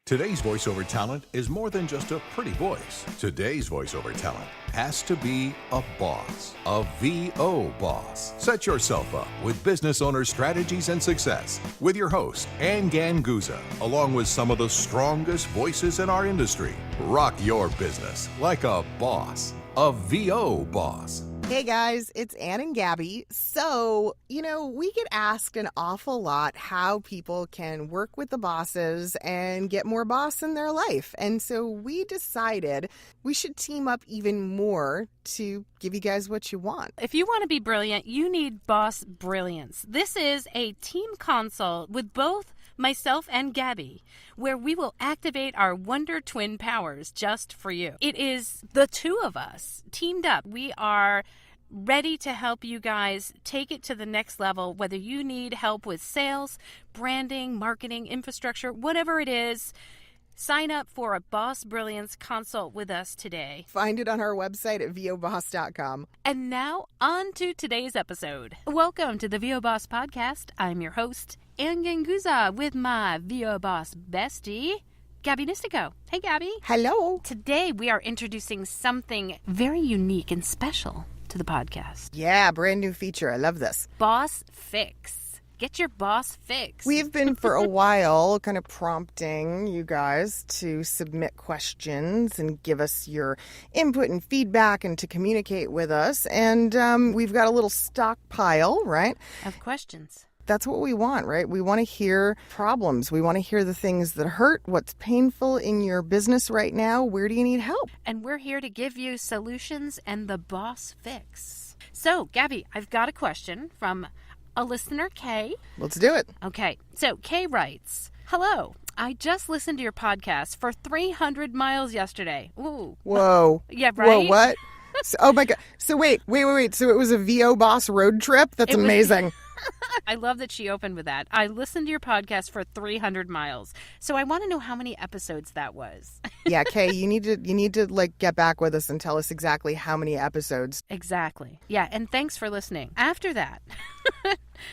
Today's voiceover talent is more than just a pretty voice. Today's voiceover talent has to be a boss, a VO boss. Set yourself up with business owner strategies and success with your host, Ganguzza, along with some of the strongest voices in our industry. Rock your business like a boss, a VO boss. Hey guys, it's Ann and Gabby. So, we get asked an awful lot how people can work with the bosses and get more boss in their life. And so we decided we should team up even more to give you guys what you want. If you want to be brilliant, you need Boss Brilliance. This is a team consult with both myself and Gabby, where we will activate our Wonder Twin powers just for you. It is the two of us teamed up. We are ready to help you guys take it to the next level, whether you need help with sales, branding, marketing, infrastructure, whatever it is. Sign up for a Boss Brilliance consult with us today. Find it on our website at voboss.com. And now, on to today's episode. Welcome to the VO Boss Podcast. I'm your host, Ann Ganguzza, with my VO Boss bestie, Gabby Nistico. Hey, Gabby. Hello. Today, we are introducing something very unique and special to the podcast. Yeah, brand new feature. I love this. Boss Fix. Get your boss fix. We've been for a while kind of prompting you guys to submit questions and give us your input and feedback and to communicate with us. And we've got a little stockpile, right? Of questions. That's what we want, right? We want to hear problems. We want to hear the things that hurt, what's painful in your business right now. Where do you need help? And we're here to give you solutions and the boss fix. So, Gabby, I've got a question from a listener, Kay. Let's do it. Okay, so Kay writes, "Hello, I just listened to your podcast for 300 miles yesterday." Ooh. Whoa. Yeah, right? Whoa, what? Oh my God. So wait. So it was a VO Boss road trip? That's amazing. I love that she opened with that. I listened to your podcast for 300 miles. So I want to know how many episodes that was. Yeah, Kay, you need to get back with us and tell us exactly how many episodes. Exactly. Yeah, and thanks for listening. After that,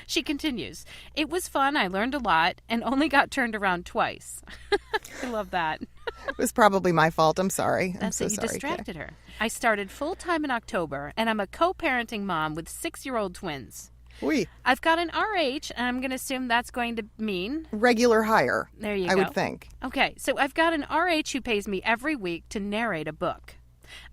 she continues, "It was fun. I learned a lot and only got turned around twice." I love that. It was probably my fault. I'm sorry. That's I'm it. so You sorry, distracted Kay. her. "I started full-time in October, and I'm a co-parenting mom with 6-year-old twins. Oui. I've got an RH, and I'm going to assume that's going to mean Regular hire. There you go. I would think. Okay, so I've got an RH who pays me every week to narrate a book.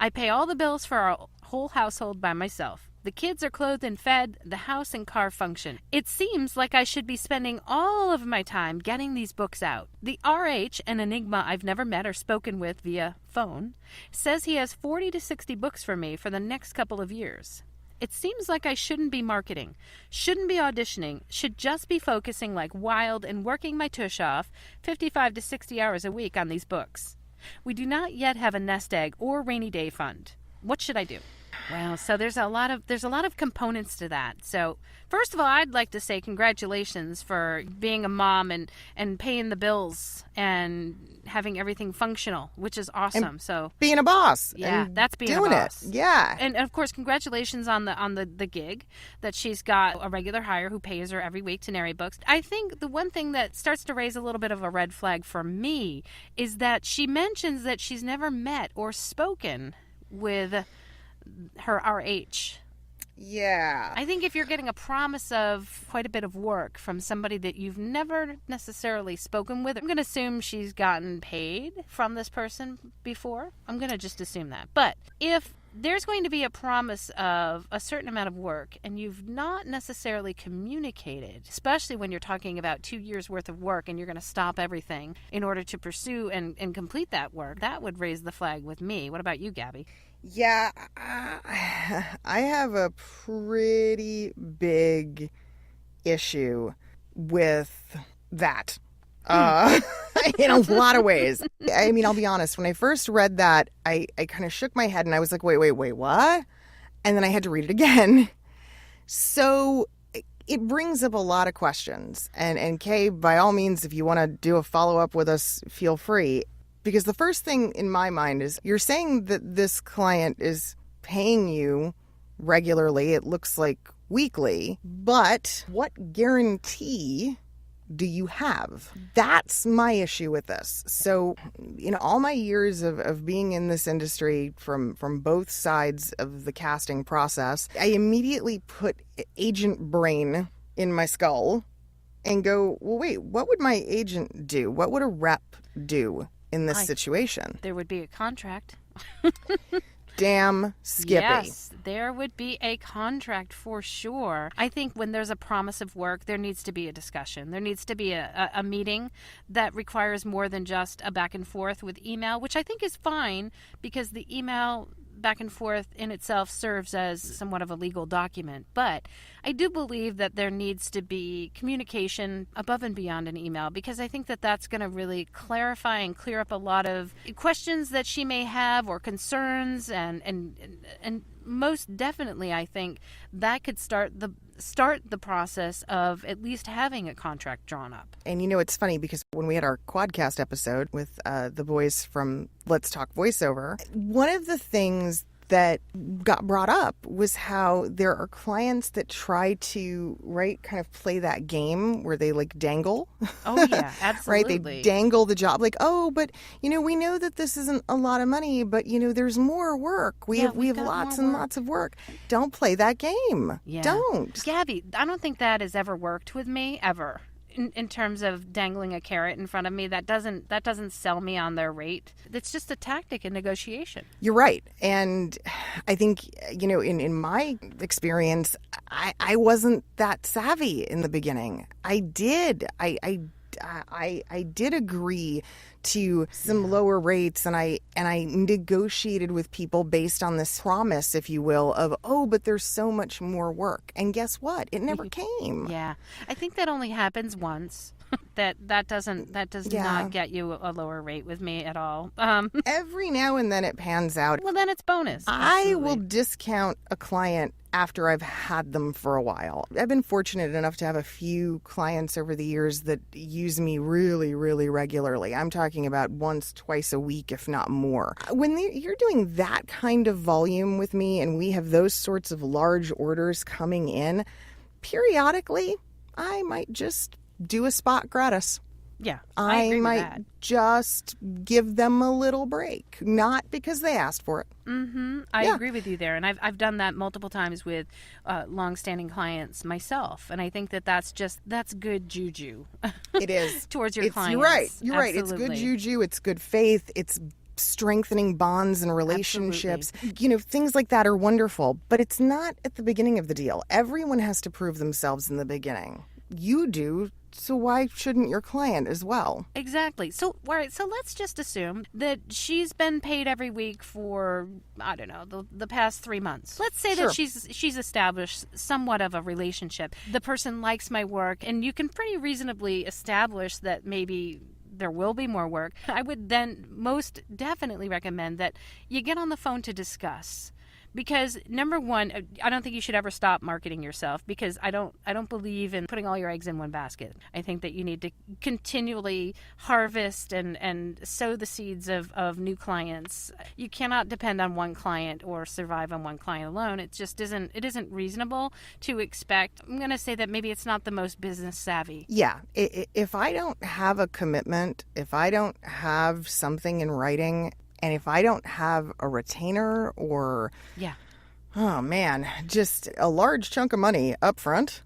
I pay all the bills for our whole household by myself. The kids are clothed and fed, the house and car function. It seems like I should be spending all of my time getting these books out. The RH, an enigma I've never met or spoken with via phone, says he has 40 to 60 books for me for the next couple of years. It seems like I shouldn't be marketing, shouldn't be auditioning, should just be focusing like wild and working my tush off 55 to 60 hours a week on these books. We do not yet have a nest egg or rainy day fund. What should I do?" Wow, so there's a lot of components to that. So first of all, I'd like to say congratulations for being a mom and paying the bills and having everything functional, which is awesome. And so being a boss. Yeah, and that's being doing a boss. It. Yeah. And of course, congratulations on the gig that she's got a regular hire who pays her every week to narrate books. I think the one thing that starts to raise a little bit of a red flag for me is that she mentions that she's never met or spoken with her RH. Yeah. I think if you're getting a promise of quite a bit of work from somebody that you've never necessarily spoken with, I'm going to assume she's gotten paid from this person before. I'm going to just assume that. But if there's going to be a promise of a certain amount of work and you've not necessarily communicated, especially when you're talking about 2 years worth of work and you're going to stop everything in order to pursue and complete that work, that would raise the flag with me. What about you, Gabby? Yeah, I have a pretty big issue with that in a lot of ways. I mean, I'll be honest. When I first read that, I kind of shook my head and I was like, wait, what? And then I had to read it again. So it brings up a lot of questions. And Kay, by all means, if you want to do a follow-up with us, feel free. Because the first thing in my mind is you're saying that this client is paying you regularly. It looks like weekly. But what guarantee do you have? That's my issue with this. So, all my years of being in this industry from both sides of the casting process, I immediately put agent brain in my skull and go, well, wait, what would my agent do? What would a rep do in this situation? There would be a contract. Damn Skippy. Yes, there would be a contract for sure. I think when there's a promise of work, there needs to be a discussion. There needs to be a meeting that requires more than just a back and forth with email, which I think is fine because the email back and forth in itself serves as somewhat of a legal document. But I do believe that there needs to be communication above and beyond an email, because I think that that's going to really clarify and clear up a lot of questions that she may have or concerns, and most definitely I think that could start the process of at least having a contract drawn up. And it's funny because when we had our Quadcast episode with the boys from Let's Talk Voiceover, one of the things that got brought up was how there are clients that try to, kind of play that game where they dangle. Oh, yeah, absolutely. Right? They dangle the job but, we know that this isn't a lot of money, but, there's more work. We have lots and lots of work. Don't play that game. Yeah. Don't. Gabby, I don't think that has ever worked with me, ever. In terms of dangling a carrot in front of me, that doesn't sell me on their rate. It's just a tactic in negotiation. You're right. And I think, in my experience, I wasn't that savvy in the beginning. I did agree to some lower rates, and I negotiated with people based on this promise, if you will, of, but there's so much more work. And guess what? It never came. Yeah. I think that only happens once. That does not get you a lower rate with me at all. Every now and then it pans out. Well, then it's bonus. I will discount a client after I've had them for a while. I've been fortunate enough to have a few clients over the years that use me really, really regularly. I'm talking about once, twice a week, if not more. When you're doing that kind of volume with me and we have those sorts of large orders coming in, periodically, I might just do a spot gratis. Yeah, I agree might with that. just give them a little break, not because they asked for it. Mm-hmm. I agree with you there, and I've done that multiple times with long-standing clients myself, and I think that's good juju. It is towards your clients. You're right. You're right. It's Absolutely. good juju. It's good faith. It's strengthening bonds and relationships. Absolutely. Things like that are wonderful, but it's not at the beginning of the deal. Everyone has to prove themselves in the beginning. You do. So why shouldn't your client as well? Exactly. So, all right, so let's just assume that she's been paid every week for, I don't know, the past 3 months. Let's say that she's established somewhat of a relationship. The person likes my work, and you can pretty reasonably establish that maybe there will be more work. I would then most definitely recommend that you get on the phone to discuss. Because number one, I don't think you should ever stop marketing yourself, because I don't believe in putting all your eggs in one basket. I think that you need to continually harvest and sow the seeds of new clients. You cannot depend on one client or survive on one client alone. It just isn't reasonable to expect. I'm going to say that maybe it's not the most business savvy. Yeah. If I don't have a commitment, if I don't have something in writing, and if I don't have a retainer or, just a large chunk of money up front,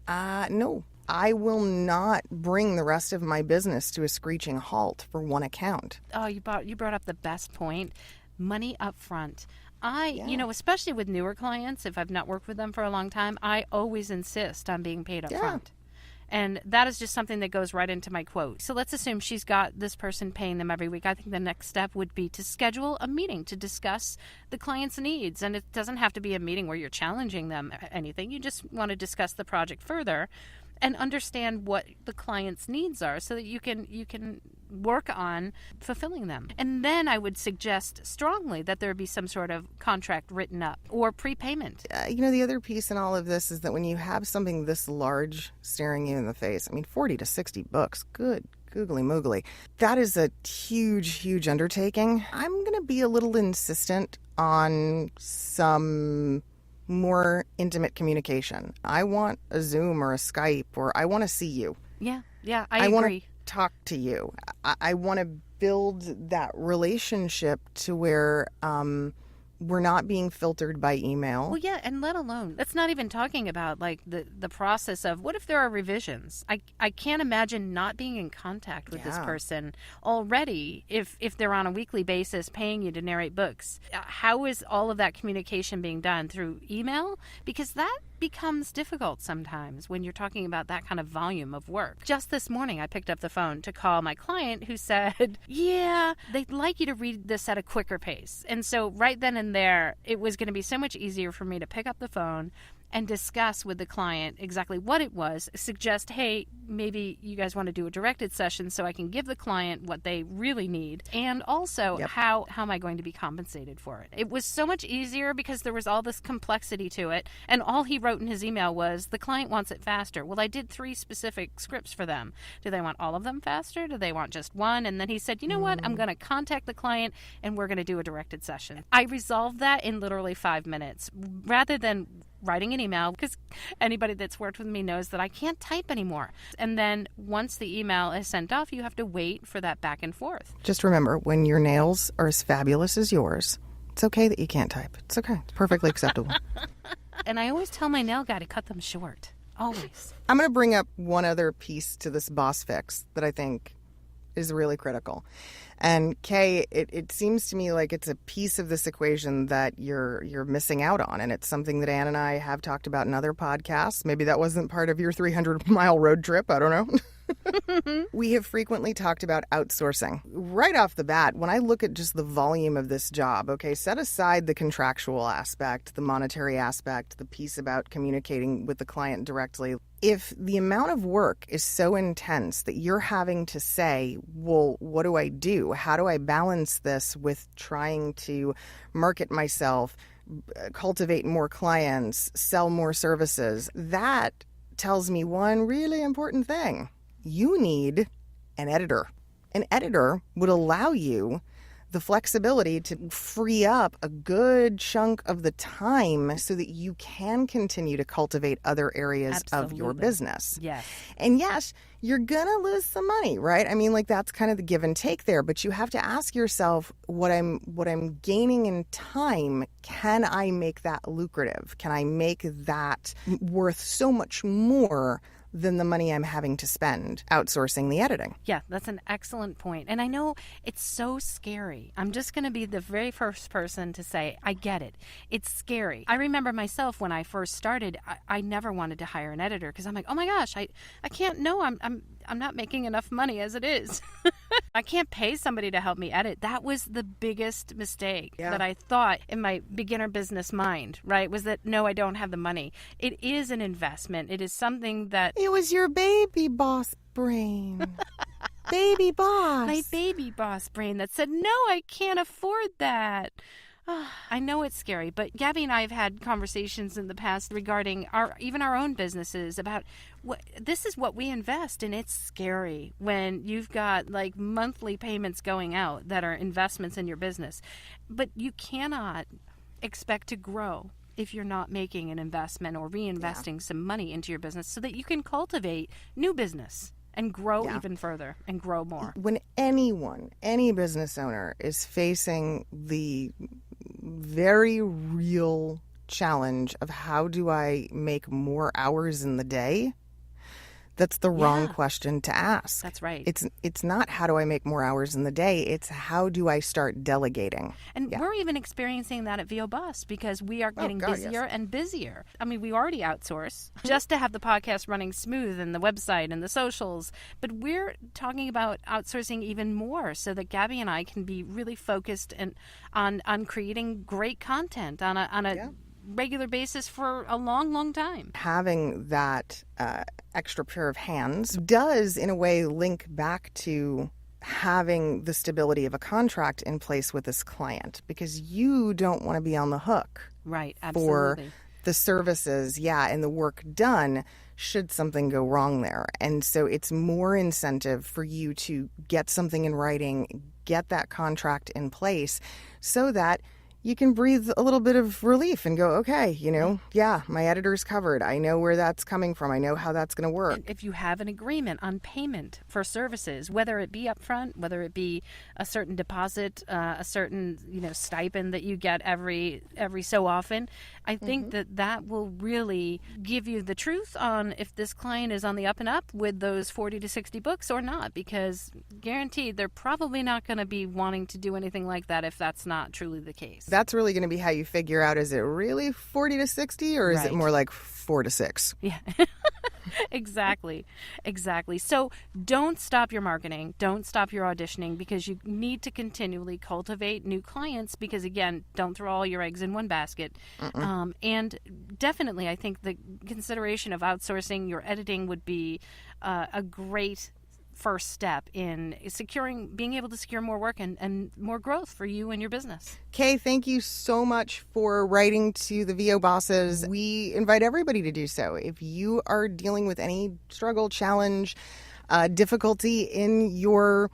no, I will not bring the rest of my business to a screeching halt for one account. Oh, you brought up the best point. Money up front. Especially with newer clients, if I've not worked with them for a long time, I always insist on being paid up front. And that is just something that goes right into my quote. So let's assume she's got this person paying them every week. I think the next step would be to schedule a meeting to discuss the client's needs. And it doesn't have to be a meeting where you're challenging them anything. You just want to discuss the project further and understand what the client's needs are so that you can work on fulfilling them. And then I would suggest strongly that there be some sort of contract written up or prepayment. The other piece in all of this is that when you have something this large staring you in the face, $40 to $60, good googly moogly, that is a huge, huge undertaking. I'm going to be a little insistent on some more intimate communication. I want a Zoom or a Skype, or I want to see you. Yeah, I want agree. to talk to you. I want to build that relationship to where we're not being filtered by email. Well, yeah, and let alone, that's not even talking about like the process of what if there are revisions? I can't imagine not being in contact with this person already if they're on a weekly basis paying you to narrate books. How is all of that communication being done through email? Because that becomes difficult sometimes when you're talking about that kind of volume of work. Just this morning, I picked up the phone to call my client who said, yeah, they'd like you to read this at a quicker pace. And so right then and there, it was going to be so much easier for me to pick up the phone and discuss with the client exactly what it was, suggest, hey, maybe you guys want to do a directed session so I can give the client what they really need, and also how am I going to be compensated for it. It was so much easier because there was all this complexity to it, and all he wrote in his email was, the client wants it faster. Well, I did 3 specific scripts for them. Do they want all of them faster? Do they want just one? And then he said, you know what, I'm going to contact the client and we're going to do a directed session. I resolved that in literally 5 minutes, rather than writing an email, because anybody that's worked with me knows that I can't type anymore. And then once the email is sent off, you have to wait for that back and forth. Just remember, when your nails are as fabulous as yours, it's okay that you can't type. It's okay. It's perfectly acceptable. And I always tell my nail guy to cut them short. Always. I'm going to bring up one other piece to this boss fix that I think is really critical. And Kay, it seems to me like it's a piece of this equation that you're missing out on. And it's something that Ann and I have talked about in other podcasts. Maybe that wasn't part of your 300-mile road trip. I don't know. We have frequently talked about outsourcing. Right off the bat, when I look at just the volume of this job, okay, set aside the contractual aspect, the monetary aspect, the piece about communicating with the client directly. If the amount of work is so intense that you're having to say, well, what do I do? How do I balance this with trying to market myself, cultivate more clients, sell more services? That tells me one really important thing. You need an editor. An editor would allow you the flexibility to free up a good chunk of the time so that you can continue to cultivate other areas of your business. Yes. And yes, you're going to lose some money, right? I mean, like that's kind of the give and take there, but you have to ask yourself what I'm gaining in time, can I make that lucrative? Can I make that worth so much more than the money I'm having to spend outsourcing the editing? Yeah, that's an excellent point. And I know it's so scary. I'm just going to be the very first person to say, I get it. It's scary. I remember myself when I first started, I never wanted to hire an editor because I'm like, oh my gosh, I can't, no, I'm not making enough money as it is. I can't pay somebody to help me edit. That was the biggest mistake that I thought in my beginner business mind, right? Was that, no, I don't have the money. It is an investment. It is something that... It was your baby boss brain. Baby boss. My baby boss brain that said, no, I can't afford that. I know it's scary, but Gabby and I have had conversations in the past regarding even our own businesses about this is what we invest in. It's scary when you've got like monthly payments going out that are investments in your business, but you cannot expect to grow if you're not making an investment or reinvesting some money into your business so that you can cultivate new business and grow even further and grow more. When any business owner is facing the very real challenge of how do I make more hours in the day, that's the wrong question to ask. That's right. It's not how do I make more hours in the day, it's how do I start delegating. And we're even experiencing that at VO Boss because we are getting busier and busier. I mean, we already outsource just to have the podcast running smooth and the website and the socials, but we're talking about outsourcing even more so that Gabby and I can be really focused on creating great content on a regular basis for a long, long time. Having that extra pair of hands does, in a way, link back to having the stability of a contract in place with this client because you don't want to be on the hook. Right, absolutely. For the services, and the work done should something go wrong there. And so it's more incentive for you to get something in writing, get that contract in place so that you can breathe a little bit of relief and go, okay, yeah, my editor's covered. I know where that's coming from. I know how that's going to work. If you have an agreement on payment for services, whether it be upfront, whether it be a certain deposit, a certain stipend that you get every so often, I think that will really give you the truth on if this client is on the up and up with those 40 to 60 books or not, because guaranteed they're probably not going to be wanting to do anything like that if that's not truly the case. That's really going to be how you figure out, is it really 40 to 60 or is it more like 4 to 6? Yeah. Exactly. So don't stop your marketing. Don't stop your auditioning, because you need to continually cultivate new clients, because, again, don't throw all your eggs in one basket. And definitely, I think the consideration of outsourcing your editing would be a great first step in being able to secure more work and more growth for you and your business. Kay, thank you so much for writing to the VO Bosses. We invite everybody to do so. If you are dealing with any struggle, challenge, difficulty in your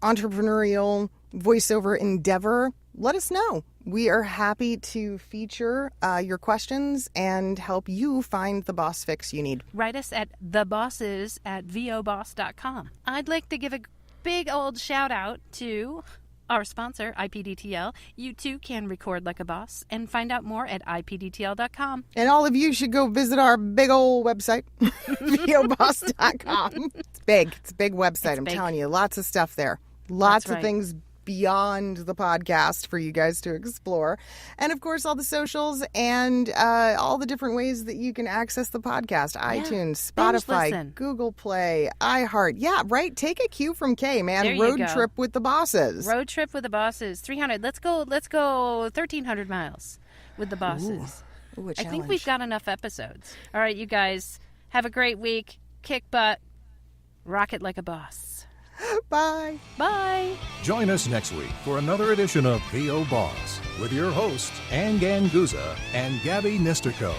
entrepreneurial voiceover endeavor, let us know. We are happy to feature your questions and help you find the boss fix you need. Write us at thebosses@voboss.com. I'd like to give a big old shout out to our sponsor, IPDTL. You too can record like a boss, and find out more at IPDTL.com. And all of you should go visit our big old website, voboss.com. It's big. It's a big website. I'm telling you, lots of stuff there. Lots of things beyond the podcast for you guys to explore. And of course, all the socials and all the different ways that you can access the podcast. iTunes, Spotify, Google Play, iHeart. Yeah, right. Take a cue from Kay, man. Road trip with the bosses. Road trip with the bosses. 300. Let's go 1,300 miles with the bosses. Ooh, a I think challenge. we've got enough episodes. All right, you guys. Have a great week. Kick butt. Rock it like a boss. Bye. Bye. Join us next week for another edition of VO Boss with your hosts, Ann Ganguzza and Gabby Nistico.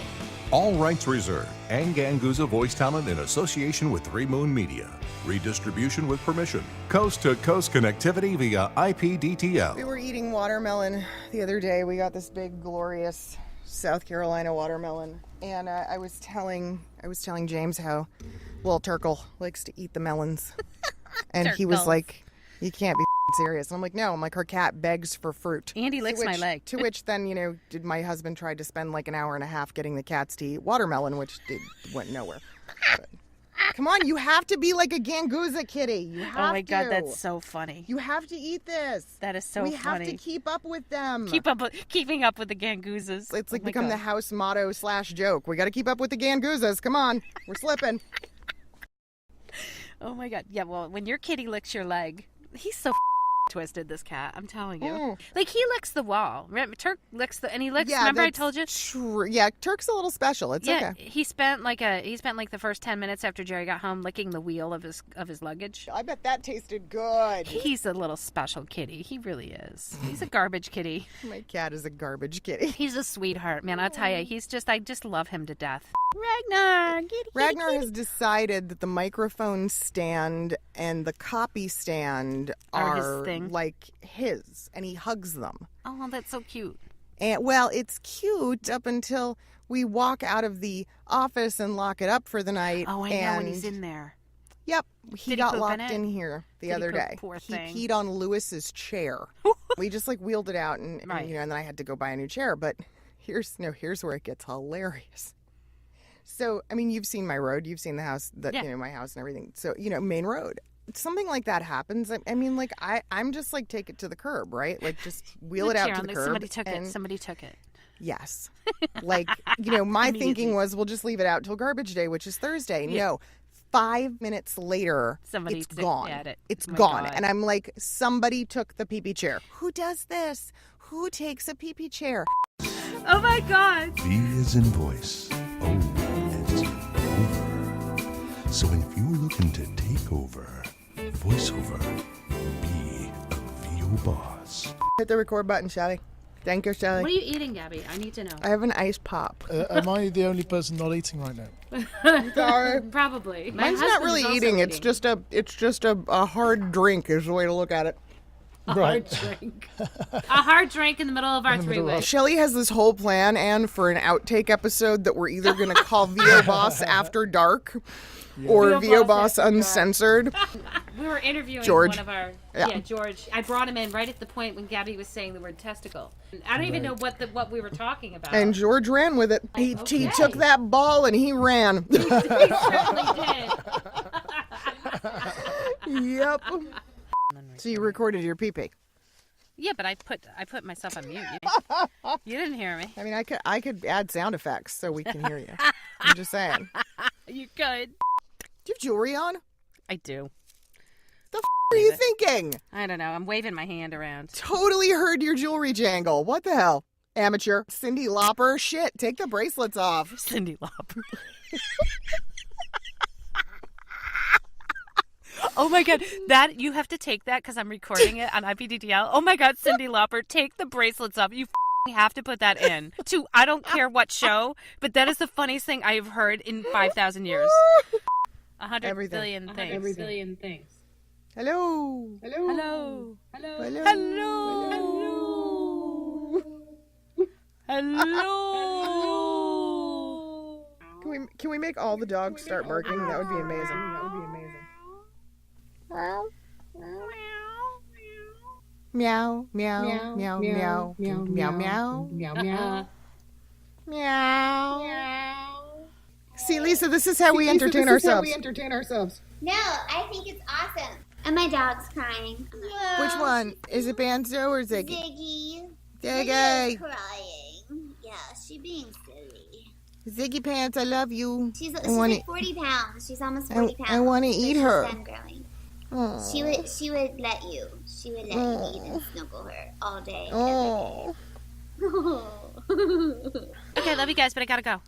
All rights reserved. Ann Ganguzza voice talent in association with 3 Moon Media. Redistribution with permission. Coast-to-coast connectivity via IPDTL. We were eating watermelon the other day. We got this big, glorious South Carolina watermelon. And I was telling James how little Turkle likes to eat the melons. And he was like, you can't be serious. And I'm like, no. I'm like, her cat begs for fruit. Andy licks my leg. To which then, did my husband tried to spend like an hour and a half getting the cats to eat watermelon, which went nowhere. But, come on, you have to be like a Ganguzza kitty. You have to. Oh my God, that's so funny. You have to eat this. That is so funny. We have to keep up with them. Keeping up with the Ganguzzas. It's like become the house motto / joke. We got to keep up with the Ganguzzas. Come on, we're slipping. Oh my God. Yeah, well, when your kitty licks your leg, he's so twisted, this cat. I'm telling you. Like, he licks the wall. Turk licks and he licks, remember I told you? Yeah, Turk's a little special. It's okay. He spent like the first 10 minutes after Jerry got home licking the wheel of his luggage. I bet that tasted good. He's a little special kitty. He really is. He's a garbage kitty. My cat is a garbage kitty. He's a sweetheart, man. I'll tell you, I just love him to death. Ragnar has decided that the microphone stand and the copy stand are his thing. Like his, and he hugs them. Oh, that's so cute. And well, it's cute up until we walk out of the office and lock it up for the night. Oh, I know, when he's in there. Yep, he got locked in here the other day. Poor thing. He peed on Lewis's chair. We just wheeled it out, and and then I had to go buy a new chair. But here's where it gets hilarious. So, I mean, you've seen my road. You've seen the house, my house and everything. So, main road. Something like that happens. I mean, like, I'm just like, take it to the curb, right? Like, just wheel it out to the curb. Somebody took it. Yes. Like, my thinking was, we'll just leave it out till garbage day, which is Thursday. Yeah. No. 5 minutes later, it's gone. It's gone. God. And I'm like, somebody took the pee-pee chair. Who does this? Who takes a pee-pee chair? Oh, my God. V is in voice. O is over. So if you're looking to take over voiceover, be a VO boss. Hit the record button, Shelly. Thank you, Shelly. What are you eting, Gabby? I need to know. I have an ice pop. Am I the only person not eating right now? Sorry. Probably. Mine's not really eating. It's just a hard drink is the way to look at it. hard drink. A hard drink in the middle of our three-way. Shelly has this whole plan, Anne, for an outtake episode that we're either going to call VO Boss After Dark or VO Boss Uncensored. We were interviewing George. one of our... George. I brought him in right at the point when Gabby was saying the word testicle. I don't even know what we were talking about. And George ran with it. He took that ball and he ran. He certainly did. Yep. So you recorded your pee-pee. Yeah, but I put myself on mute. You didn't hear me. I mean, I could add sound effects so we can hear you. I'm just saying. You could. Do you have jewelry on? I do. The are you thinking? I don't know. I'm waving my hand around. Totally heard your jewelry jangle. What the hell? Amateur. Cyndi Lauper. Shit, take the bracelets off. Cyndi Lauper. Oh my God, that you have to take that because I'm recording it on IPDDL. Oh my God, Cyndi Lauper, take the bracelets off. You have to put that in. To I don't care what show, but that is the funniest thing I have heard in 5,000 years. 100 billion things. Every billion things. Hello. Hello. Hello. Hello. Hello. Hello. Can we make all the dogs start barking? That would be amazing. Meow, meow, meow, meow, meow, meow, meow, meow. meow. See, Lisa, this is how we entertain ourselves. No, I think it's awesome. And my dog's crying. Which one? Is it Banzo or Ziggy? Ziggy. Ziggy. Crying. Yeah, she's being silly. Ziggy Pants, I love you. She's like 40 pounds. She's almost 40 pounds. I want to eat her. She's done growing. She would let you. She would let you eat and snuggle her all day. Oh. Okay, love you guys, but I gotta go.